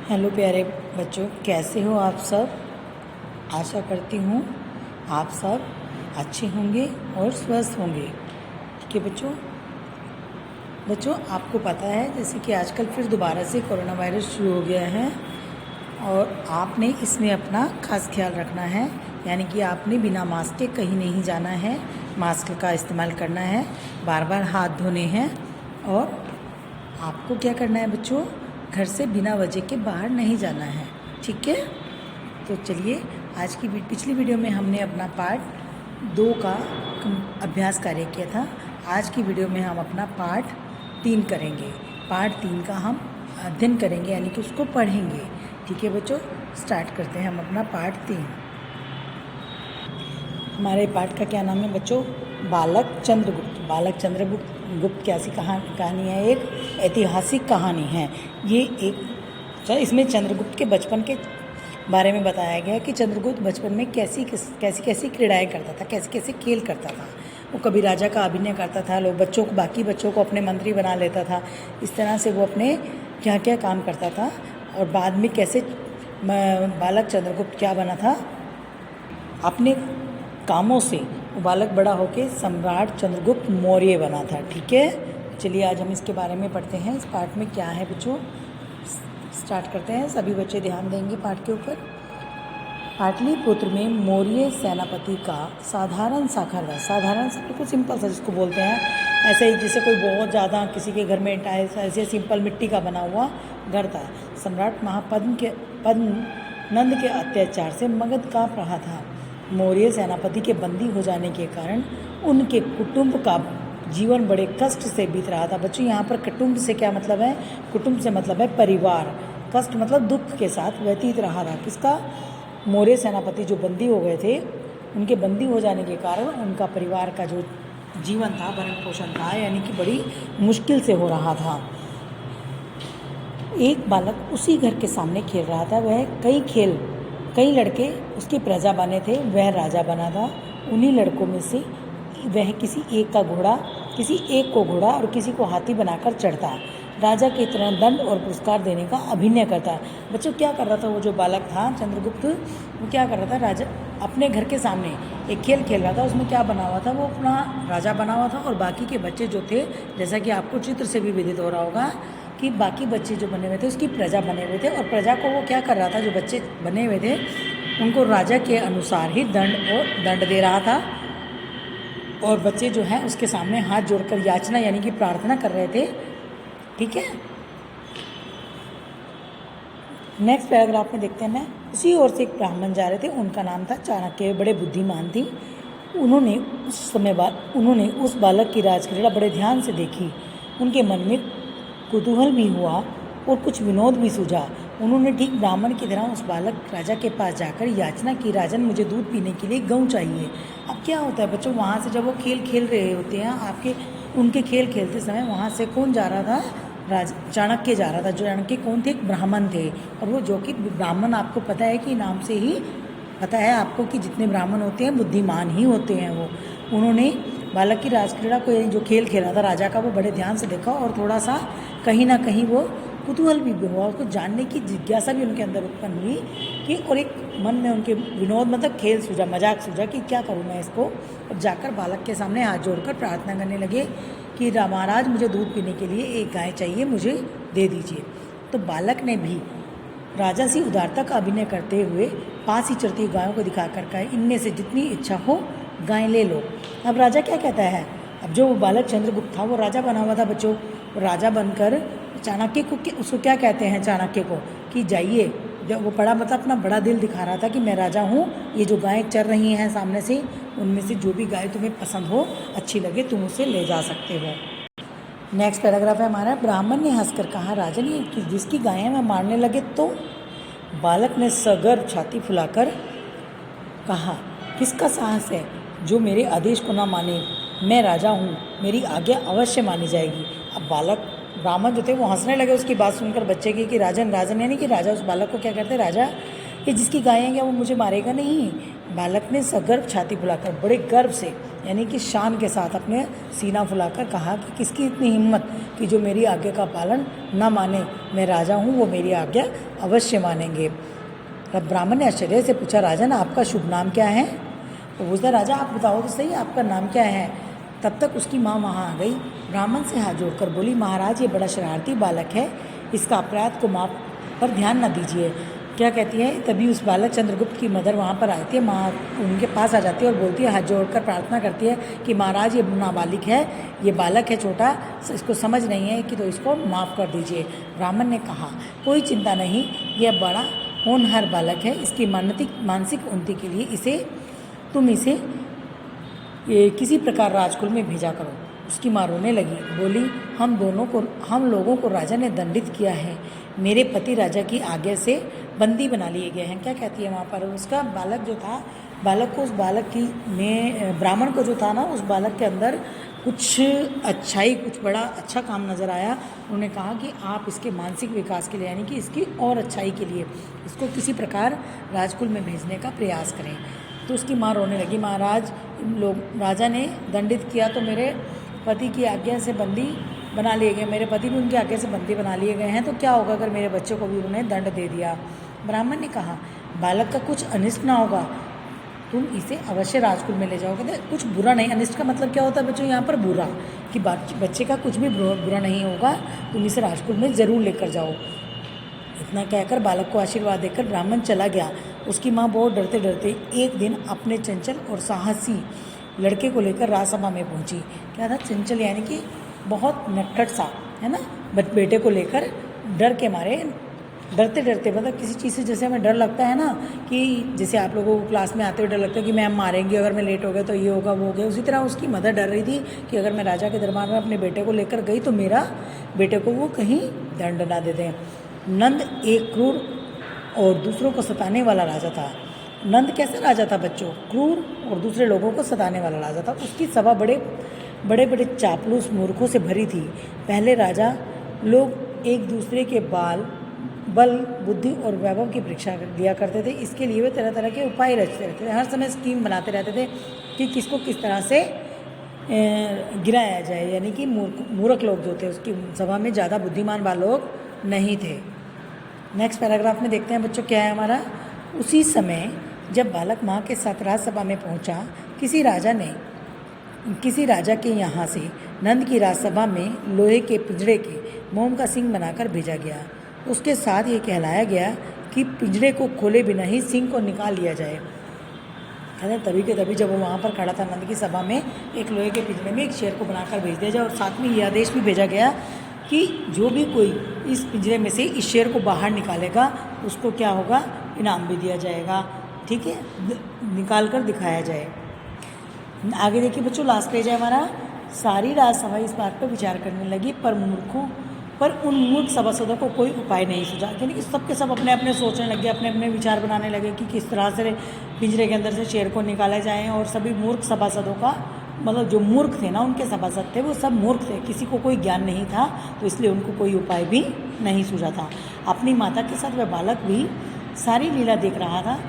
Hello प्यारे बच्चों, कैसे हो आप सब। आशा करती हूँ आप सब अच्छे होंगे और स्वस्थ होंगे। ठीक है बच्चों आपको पता है जैसे कि आजकल फिर दोबारा से कोरोना वायरस शुरू हो गया है और आपने इसमें अपना खास ख्याल रखना है। यानी कि आपने बिना मास्क के कहीं नहीं जाना है, मास्क का इस्तेमाल करना है, बार बार हाथ धोने हैं और आपको क्या करना है बच्चों, घर से बिना वजह के बाहर नहीं जाना है। ठीक है, तो चलिए आज की पिछली वीडियो में हमने अपना पार्ट 2 का अभ्यास कार्य किया था। आज की वीडियो में हम अपना पार्ट 3 करेंगे। पार्ट 3 का हम अध्ययन करेंगे यानी कि उसको पढ़ेंगे। ठीक है बच्चों, स्टार्ट करते हैं हम अपना पार्ट 3। हमारे पाठ का क्या नाम है बच्चों, बालक चंद्रगुप्त। बालक चंद्रगुप्त की ऐसी कहानी है, एक ऐतिहासिक कहानी है ये। इसमें चंद्रगुप्त के बचपन के बारे में बताया गया है कि चंद्रगुप्त बचपन में कैसी क्रीड़ाएं करता था, कैसे खेल करता था। वो कभी राजा का अभिनय करता था, बाकी बच्चों को अपने मंत्री बना लेता था। इस तरह से वो अपने क्या क्या काम करता था और बाद में कैसे बालक चंद्रगुप्त क्या बना था, अपने कामों से वो बालक बड़ा होकर सम्राट चंद्रगुप्त मौर्य बना था। ठीक है, चलिए आज हम इसके बारे में पढ़ते हैं। इस पाठ में क्या है बच्चों, स्टार्ट करते हैं। सभी बच्चे ध्यान देंगे पाठ के ऊपर। पाटलिपुत्र में मौर्य सेनापति का साधारण सा घर था। साधारण सा बिल्कुल सिंपल सा जिसको बोलते हैं, ऐसे ही जैसे कोई बहुत ज़्यादा किसी के घर में टाइल्स, ऐसे सिंपल मिट्टी का बना हुआ घर था। सम्राट पद्मनंद के अत्याचार से मगध काँप रहा था। मौर्य सेनापति के बंदी हो जाने के कारण उनके कुटुंब का जीवन बड़े कष्ट से बीत रहा था। बच्चों यहाँ पर कुटुंब से क्या मतलब है, कुटुंब से मतलब है परिवार, कष्ट मतलब दुख के साथ व्यतीत रहा था। किसका, मौर्य सेनापति जो बंदी हो गए थे, उनके बंदी हो जाने के कारण उनका परिवार का जो जीवन था, भरण पोषण था, यानी कि बड़ी मुश्किल से हो रहा था। एक बालक उसी घर के सामने खेल रहा था। वह कई लड़के उसकी प्रजा बने थे, वह राजा बना था। उन्हीं लड़कों में से वह किसी एक को घोड़ा और किसी को हाथी बनाकर चढ़ता, राजा की तरह दंड और पुरस्कार देने का अभिनय करता। बच्चों क्या कर रहा था वो जो बालक था चंद्रगुप्त, वो क्या कर रहा था, राजा अपने घर के सामने एक खेल खेल रहा था। उसमें क्या बना हुआ था, वो अपना राजा बना हुआ था और बाकी के बच्चे जो थे, जैसा कि आपको चित्र से भी विदित हो रहा होगा कि बाकी बच्चे जो बने हुए थे उसकी प्रजा बने हुए थे। और प्रजा को वो क्या कर रहा था, जो बच्चे बने हुए थे उनको राजा के अनुसार ही दंड दे रहा था। और बच्चे जो हैं उसके सामने हाथ जोड़कर याचना यानी कि प्रार्थना कर रहे थे। ठीक है, नेक्स्ट पैराग्राफ में देखते हैं। मैं उसी ओर से एक ब्राह्मण जा रहे थे, उनका नाम था चाणक्य, बड़े बुद्धिमान थी। उन्होंने उस बालक की राजक्रीड़ा बड़े ध्यान से देखी। उनके मन में कुतूहल भी हुआ और कुछ विनोद भी सूझा। उन्होंने ठीक ब्राह्मण की तरह उस बालक राजा के पास जाकर याचना की, राजन मुझे दूध पीने के लिए गऊ चाहिए। अब क्या होता है बच्चों, वहाँ से जब वो खेल रहे होते हैं, उनके खेल खेलते समय वहाँ से कौन जा रहा था, चाणक्य जा रहा था। जो चाणक्य कौन थे, एक ब्राह्मण थे। और वो जो कि ब्राह्मण, आपको पता है कि नाम से ही पता है आपको कि जितने ब्राह्मण होते हैं बुद्धिमान ही होते हैं वो। उन्होंने बालक की राजक्रीड़ा को, जो खेल खेला था राजा का, वो बड़े ध्यान से देखा और थोड़ा सा कहीं ना कहीं वो कुतूहल भी हुआ, उसको जानने की जिज्ञासा भी उनके अंदर उत्पन्न हुई कि, और एक मन में उनके विनोद मतलब खेल सूझा, मजाक सूझा कि क्या करूँ मैं इसको। और जाकर बालक के सामने हाथ जोड़कर प्रार्थना करने लगे कि महाराज मुझे दूध पीने के लिए एक गाय चाहिए, मुझे दे दीजिए। तो बालक ने भी राजा सी उदारता का अभिनय करते हुए पास ही चरती गायों को दिखाकर कहा, इनमें से जितनी इच्छा हो गाय ले लो। अब राजा क्या कहता है, अब जो बालक चंद्रगुप्त था वो राजा बना हुआ था बच्चों। राजा बनकर चाणक्य को उसको क्या कहते हैं, चाणक्य को, कि जाइए, जब वो बड़ा मतलब अपना बड़ा दिल दिखा रहा था कि मैं राजा हूँ, ये जो गायें चर रही हैं सामने से, उनमें से जो भी गाय तुम्हें पसंद हो, अच्छी लगे, तुम उसे ले जा सकते हो। नेक्स्ट पैराग्राफ है हमारा। ब्राह्मण ने हंसकर कहा, राजन ये जिसकी गायें मैं मारने लगे तो। बालक ने सगर्व छाती फुलाकर कहा, किसका साहस है जो मेरे आदेश को ना माने। मैं राजा हूँ, मेरी आज्ञा अवश्य मानी जाएगी। अब ब्राह्मण जो थे वो हंसने लगे उसकी बात सुनकर बच्चे की, कि राजन यानी कि राजा उस बालक को क्या करते, राजा ये जिसकी गायें हैं वो मुझे मारेगा नहीं, बालक ने सगर्व छाती फुलाकर बड़े गर्व से यानी कि शान के साथ अपने सीना फुलाकर कहा कि किसकी इतनी हिम्मत कि जो मेरी आज्ञा का पालन न माने। मैं राजा हूँ, वो मेरी आज्ञा अवश्य मानेंगे। तब ब्राह्मण ने आश्चर्य से पूछा, राजन आपका शुभ नाम क्या है? तो पूछता, राजा आप बताओ तो सही आपका नाम क्या है। तब तक उसकी माँ वहाँ आ गई, ब्राह्मण से हाथ जोड़कर बोली, महाराज ये बड़ा शरारती बालक है, इसका अपराध को माप पर ध्यान न दीजिए। क्या कहती है? तभी उस बालक चंद्रगुप्त की मदर वहाँ पर आती है, माँ उनके पास आ जाती है और बोलती है, हाथ जोड़कर प्रार्थना करती है कि महाराज ये नाबालिग है, ये बालक है छोटा, इसको समझ नहीं है कि तो इसको माफ़ कर दीजिए। ब्राह्मण ने कहा, कोई चिंता नहीं, यह बड़ा होनहार बालक है, इसकी मानसिक उन्नति के लिए तुम इसे किसी प्रकार राजकुल में भेजा करो। उसकी माँ रोने लगी, बोली, हम लोगों को राजा ने दंडित किया है, मेरे पति राजा की आज्ञा से बंदी बना लिए गए हैं। क्या कहती है वहाँ पर? उसका बालक जो था, ब्राह्मण को जो था ना, उस बालक के अंदर कुछ अच्छाई, कुछ बड़ा अच्छा काम नज़र आया। उन्होंने कहा कि आप इसके मानसिक विकास के लिए यानी कि इसकी और अच्छाई के लिए इसको किसी प्रकार राजकुल में भेजने का प्रयास करें। तो उसकी माँ रोने लगी, महाराज राजा ने दंडित किया तो मेरे पति की आज्ञा से बंदी बना लिए गए, मेरे पति भी उनकी आज्ञा से बंदी बना लिए गए हैं, तो क्या होगा अगर मेरे बच्चे को भी उन्होंने दंड दे दिया। ब्राह्मण ने कहा, बालक का कुछ अनिष्ट ना होगा, तुम इसे अवश्य राजकुल में ले जाओ। कहते कुछ बुरा नहीं, अनिष्ट का मतलब क्या होता है बच्चों यहाँ पर? बुरा, कि बच्चे का कुछ भी बुरा नहीं होगा, तुम इसे राजकुल में ज़रूर लेकर जाओ। इतना कहकर बालक को आशीर्वाद देकर ब्राह्मण चला गया। उसकी माँ बहुत डरते डरते एक दिन अपने चंचल और साहसी लड़के को लेकर राजसभा में पहुंची। क्या था? चंचल यानी कि बहुत नटखट सा, है ना, बेटे को लेकर डर के मारे, डरते डरते, मतलब किसी चीज़ से जैसे हमें डर लगता है ना, कि जैसे आप लोगों को क्लास में आते हुए डर लगता है कि मैम मारेंगे, अगर मैं लेट हो गया तो ये होगा वो हो गया, उसी तरह उसकी मदर डर रही थी कि अगर मैं राजा के दरबार में अपने बेटे को लेकर गई तो मेरा बेटे को वो कहीं दंड ना दे दें। नंद एक क्रूर और दूसरों को सताने वाला राजा था। नंद कैसा राजा था बच्चों? क्रूर और दूसरे लोगों को सताने वाला राजा था। उसकी सभा बड़े बड़े चापलूस मूर्खों से भरी थी। पहले राजा लोग एक दूसरे के बल, बुद्धि और वैभव की परीक्षा दिया करते थे। इसके लिए वे तरह तरह के उपाय रचते रहते थे, हर समय स्कीम बनाते रहते थे कि किसको किस तरह से गिराया जाए, यानी कि मूर्ख लोग जो थे उसकी सभा में ज़्यादा बुद्धिमान वाले लोग नहीं थे। नेक्स्ट पैराग्राफ में देखते हैं बच्चों क्या है हमारा। उसी समय जब बालक माँ के साथ राजसभा में पहुँचा, किसी राजा के यहाँ से नंद की राजसभा में लोहे के पिंजड़े के मोम का सिंह बनाकर भेजा गया। उसके साथ ये कहलाया गया कि पिंजड़े को खोले बिना ही सिंह को निकाल लिया जाए। कहते तभी के तभी जब वो वहाँ पर खड़ा था नंद की सभा में, एक लोहे के पिंजड़े में एक शेर को बनाकर भेज दिया जाए, और साथ में ये आदेश भी भेजा गया कि जो भी कोई इस पिंजरे में से इस शेर को बाहर निकालेगा उसको क्या होगा? इनाम भी दिया जाएगा। ठीक है, निकाल कर दिखाया जाए। आगे देखिए बच्चों, लास्ट पेज है हमारा। सारी राजसभा इस बात पर विचार करने लगी, पर उन मूर्ख सभासदों को कोई उपाय नहीं सूझा। यानी कि सबके सब अपने अपने सोचने लगे, अपने अपने विचार बनाने लगे कि किस तरह से पिंजरे के अंदर से शेर को निकाला जाए। और सभी मूर्ख सभासदों का, मतलब जो मूर्ख थे ना, उनके सभासद थे, वो सब मूर्ख थे, किसी को कोई ज्ञान नहीं था, तो इसलिए उनको कोई उपाय भी नहीं सूझा था। अपनी माता के साथ वह बालक भी सारी लीला देख रहा था।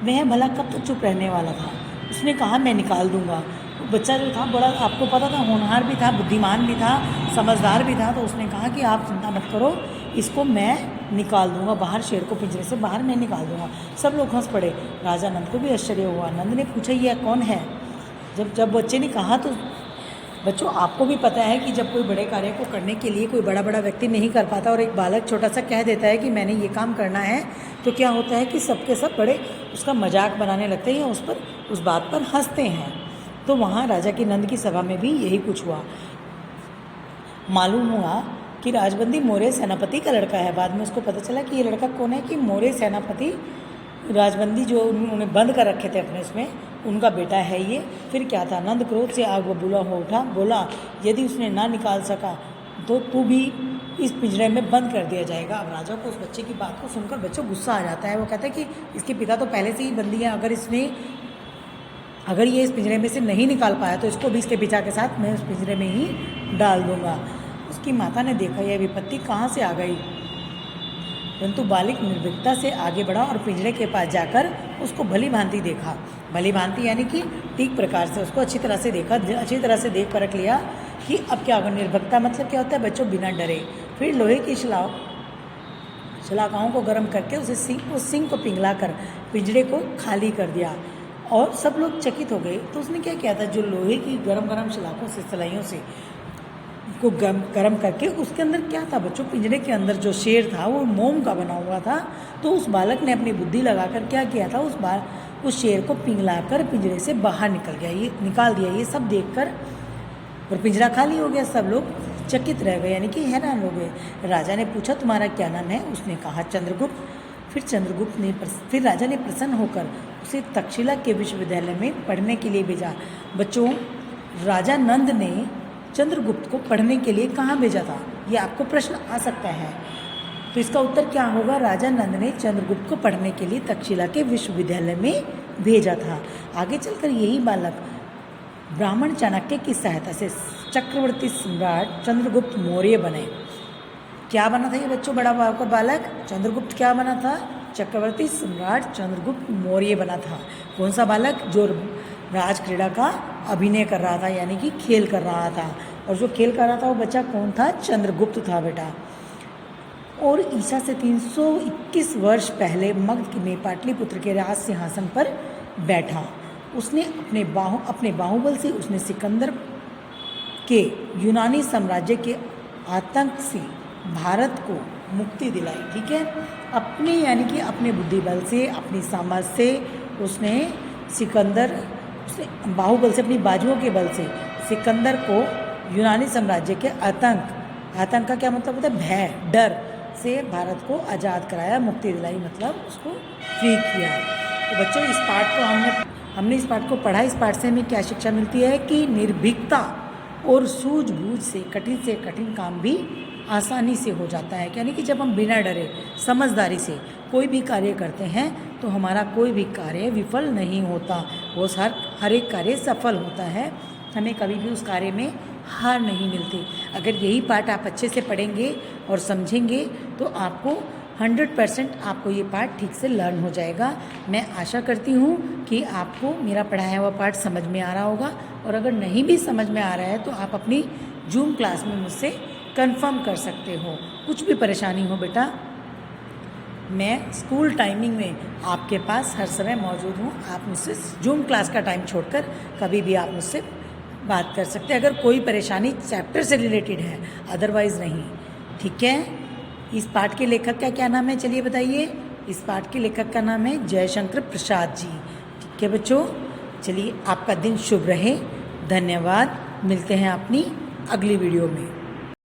वह भला कब तक चुप रहने वाला था। उसने कहा, मैं निकाल दूंगा। बच्चा जो था बड़ा, आपको पता था, होनहार भी था, बुद्धिमान भी था, समझदार भी था, तो उसने कहा कि आप चिंता मत करो, इसको मैं निकाल दूंगा बाहर, शेर को पिंजरे से बाहर मैं निकाल दूंगा। सब लोग हंस पड़े। राजा नंद को भी आश्चर्य हुआ। नंद ने पूछा, यह कौन है? जब बच्चे ने कहा, तो बच्चों आपको भी पता है कि जब कोई बड़े कार्य को करने के लिए कोई बड़ा व्यक्ति नहीं कर पाता और एक बालक छोटा सा कह देता है कि मैंने ये काम करना है, तो क्या होता है कि सबके सब बड़े उसका मजाक बनाने लगते हैं, उस बात पर हंसते हैं। तो वहाँ राजा की नंद की सभा में भी यही कुछ हुआ। मालूम हुआ कि राजबंदी मौर्य सेनापति का लड़का है। बाद में उसको पता चला कि ये लड़का कौन है, कि मौर्य सेनापति राजबंदी जो उन्होंने बंद कर रखे थे अपने उसमें, उनका बेटा है ये। फिर क्या था, नंद क्रोध से आग बबूला हो उठा, बोला, यदि उसने ना निकाल सका तो तू भी इस पिंजरे में बंद कर दिया जाएगा। अब राजा को उस बच्चे की बात को सुनकर बच्चों गुस्सा आ जाता है। वो कहता है कि इसके पिता तो पहले से ही बंदी है, अगर ये इस पिंजरे में से नहीं निकाल पाया तो इसको भी इसके पिता के साथ मैं उस पिंजरे में ही डाल दूंगा। उसकी माता ने देखा यह विपत्ति कहाँ से आ गई, परंतु बालक निर्भीकता से आगे बढ़ा और पिंजरे के पास जाकर उसको भली भांति देखा। भली भांति यानी कि ठीक प्रकार से उसको अच्छी तरह से देखा, अच्छी तरह से देख परख लिया कि अब क्या होगा। निर्भीकता मतलब क्या होता है बच्चों, बिना डरे। फिर लोहे की शलाकाओं को गर्म करके उस सिंक को पिघला कर पिंजरे को खाली कर दिया और सब लोग चकित हो गए। तो उसने क्या किया था, जो लोहे की गरम शलाकों से, सलाइयों से को गर्म करके उसके अंदर क्या था बच्चों, पिंजरे के अंदर जो शेर था वो मोम का बना हुआ था। तो उस बालक ने अपनी बुद्धि लगाकर क्या किया था, उस शेर को पिघलाकर पिंजरे से बाहर निकाल दिया। ये सब देखकर और पिंजरा खाली हो गया। सब लोग चकित रह गए यानी कि हैरान हो गए। राजा ने पूछा तुम्हारा क्या नाम है? उसने कहा चंद्रगुप्त। फिर राजा ने प्रसन्न होकर उसे तक्षशिला के विश्वविद्यालय में पढ़ने के लिए भेजा। बच्चों, राजा नंद ने चंद्रगुप्त को पढ़ने के लिए कहाँ भेजा था, ये आपको प्रश्न आ सकता है। तो इसका उत्तर क्या होगा, राजा नंद ने चंद्रगुप्त को पढ़ने के लिए तक्षशिला के विश्वविद्यालय में भेजा था। आगे चलकर यही बालक ब्राह्मण चाणक्य की सहायता से चक्रवर्ती सम्राट चंद्रगुप्त मौर्य बने। क्या बना था ये बच्चों, बड़ा बालक चंद्रगुप्त क्या बना था, चक्रवर्ती सम्राट चंद्रगुप्त मौर्य बना था। कौन सा बालक, जो राज क्रीड़ा का अभिनय कर रहा था यानी कि खेल कर रहा था। और जो खेल कर रहा था वो बच्चा कौन था, चंद्रगुप्त था बेटा। और ईसा से 321 वर्ष पहले मगध में पाटलिपुत्र के राज सिंहासन पर बैठा। उसने अपने बाहुबल से उसने सिकंदर के यूनानी साम्राज्य के आतंक से भारत को मुक्ति दिलाई। ठीक है, अपने यानी कि अपने बुद्धि बल से, अपनी सामर्थ्य से उसने बाहुबल से, अपनी बाजुओं के बल से सिकंदर को यूनानी साम्राज्य के आतंक का क्या मतलब होता है, भय, डर से भारत को आज़ाद कराया, मुक्ति दिलाई, मतलब उसको फ्री किया। तो बच्चों, इस पाठ को हमने इस पाठ को पढ़ा। इस पाठ से हमें क्या शिक्षा मिलती है कि निर्भीकता और सूझबूझ से कठिन काम भी आसानी से हो जाता है। यानी कि जब हम बिना डरे समझदारी से कोई भी कार्य करते हैं तो हमारा कोई भी कार्य विफल नहीं होता, वो हर एक कार्य सफल होता है। हमें कभी भी उस कार्य में हार नहीं मिलती। अगर यही पाठ आप अच्छे से पढ़ेंगे और समझेंगे तो आपको 100% आपको ये पाठ ठीक से लर्न हो जाएगा। मैं आशा करती हूँ कि आपको मेरा पढ़ाया हुआ पाठ समझ में आ रहा होगा। और अगर नहीं भी समझ में आ रहा है तो आप अपनी जूम क्लास में मुझसे कंफर्म कर सकते हो। कुछ भी परेशानी हो बेटा, मैं स्कूल टाइमिंग में आपके पास हर समय मौजूद हूँ। आप मुझसे जूम क्लास का टाइम छोड़कर कभी भी आप मुझसे बात कर सकते हैं, अगर कोई परेशानी चैप्टर से रिलेटेड है, अदरवाइज़ नहीं। ठीक है, इस पाठ के लेखक का क्या नाम है, चलिए बताइए। इस पाठ के लेखक का नाम है जयशंकर प्रसाद जी। ठीक है बच्चों, चलिए आपका दिन शुभ रहे। धन्यवाद। मिलते हैं अपनी अगली वीडियो में।